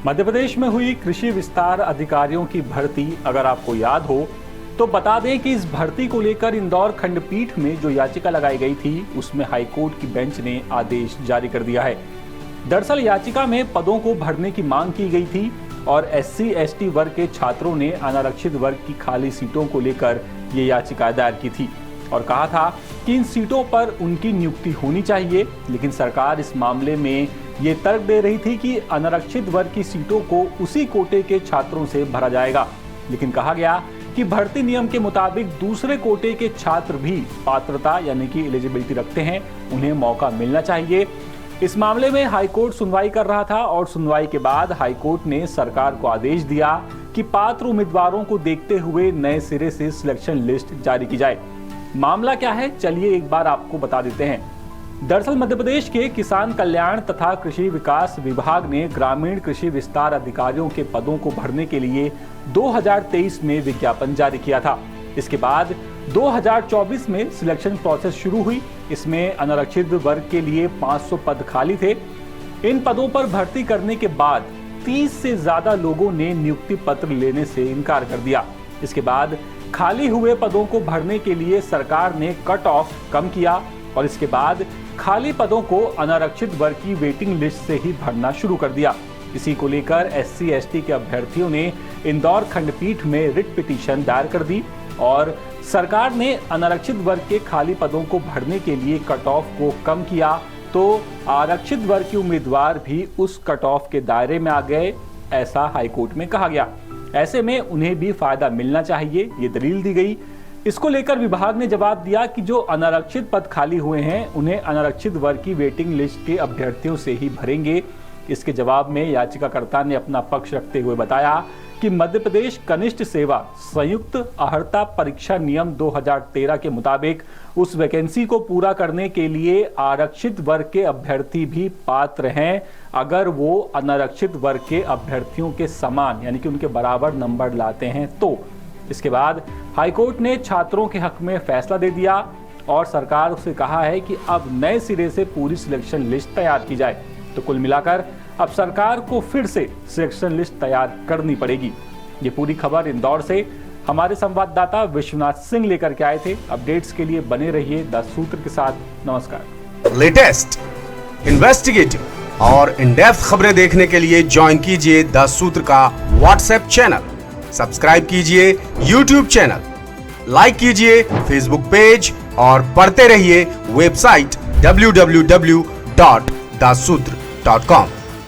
मध्य प्रदेश में हुई कृषि विस्तार अधिकारियों की भर्ती अगर आपको याद हो तो बता दें कि इस भर्ती को लेकर इंदौर खंडपीठ में जो याचिका लगाई गई थी उसमें हाईकोर्ट की बेंच ने आदेश जारी कर दिया है। दरअसल याचिका में पदों को भरने की मांग की गई थी और SC/ST वर्ग के छात्रों ने अनारक्षित वर्ग की खाली सीटों को लेकर ये याचिका दायर की थी और कहा था कि इन सीटों पर उनकी नियुक्ति होनी चाहिए, लेकिन सरकार इस मामले में ये तर्क दे रही थी कि अनारक्षित वर्ग की सीटों को उसी कोटे के छात्रों से भरा जाएगा। लेकिन कहा गया कि भर्ती नियम के मुताबिक दूसरे कोटे के छात्र भी पात्रता यानी कि एलिजिबिलिटी रखते हैं, उन्हें मौका मिलना चाहिए। इस मामले में हाईकोर्ट सुनवाई कर रहा था और सुनवाई के बाद हाईकोर्ट ने सरकार को आदेश दिया कि पात्र उम्मीदवारों को देखते हुए नए सिरे से सिलेक्शन लिस्ट जारी की जाए। मामला क्या है, चलिए एक बार आपको बता देते हैं। दरअसल मध्य प्रदेश के किसान कल्याण तथा कृषि विकास विभाग ने ग्रामीण कृषि विस्तार अधिकारियों के पदों को भरने के लिए 2023 में विज्ञापन जारी किया था। इसके बाद 2024 में सिलेक्शन प्रोसेस शुरू हुई। इसमें अनारक्षित वर्ग के लिए 500 पद खाली थे। इन पदों पर भर्ती करने के बाद 30 से ज्यादा लोगों ने नियुक्ति पत्र लेने से इनकार कर दिया। इसके बाद खाली हुए पदों को भरने के लिए सरकार ने कट ऑफ कम किया और इसके बाद खाली पदों को अनारक्षित वर्ग की वेटिंग लिस्ट से ही भरना शुरू कर दिया। इसी को लेकर SC/ST के अभ्यर्थियों ने इंदौर खंडपीठ में रिट पिटीशन दायर कर दी और सरकार ने अनारक्षित वर्ग के खाली पदों को भरने के लिए कट ऑफ को कम किया तो आरक्षित वर्ग के उम्मीदवार भी उस कट ऑफ के दायरे में आ गए, ऐसा हाईकोर्ट में कहा गया। ऐसे में उन्हें भी फायदा मिलना चाहिए, ये दलील दी गई। इसको लेकर विभाग ने जवाब दिया कि जो अनारक्षित पद खाली हुए हैं उन्हें अनारक्षित वर्ग की वेटिंग लिस्ट के अभ्यर्थियों से ही भरेंगे। इसके जवाब में याचिकाकर्ता ने अपना पक्ष रखते हुए बताया कि मध्य प्रदेश कनिष्ठ सेवा संयुक्त अहर्ता परीक्षा नियम 2013 के मुताबिक उस वैकेंसी को पूरा करने के लिए आरक्षित वर्ग के अभ्यर्थी भी पात्र हैं अगर वो अनारक्षित वर्ग के अभ्यर्थियों के समान यानी कि उनके बराबर नंबर लाते हैं तो। इसके बाद हाईकोर्ट ने छात्रों के हक में फैसला दे दिया और सरकार से कहा है कि अब नए सिरे से पूरी सिलेक्शन लिस्ट तैयार की जाए। तो कुल मिलाकर अब सरकार को फिर से सिलेक्शन लिस्ट तैयार करनी पड़ेगी। ये पूरी खबर इंदौर से हमारे संवाददाता विश्वनाथ सिंह लेकर के आए थे। अपडेट्स के लिए बने रहिए द सूत्र के साथ। नमस्कार। लेटेस्ट, इन्वेस्टिगेटिव और इन डेप्थ खबरें देखने के लिए ज्वाइन कीजिए द सूत्र का व्हाट्सएप चैनल, सब्सक्राइब कीजिए YouTube चैनल, लाइक कीजिए Facebook पेज और पढ़ते रहिए वेबसाइट www.dasutr.com।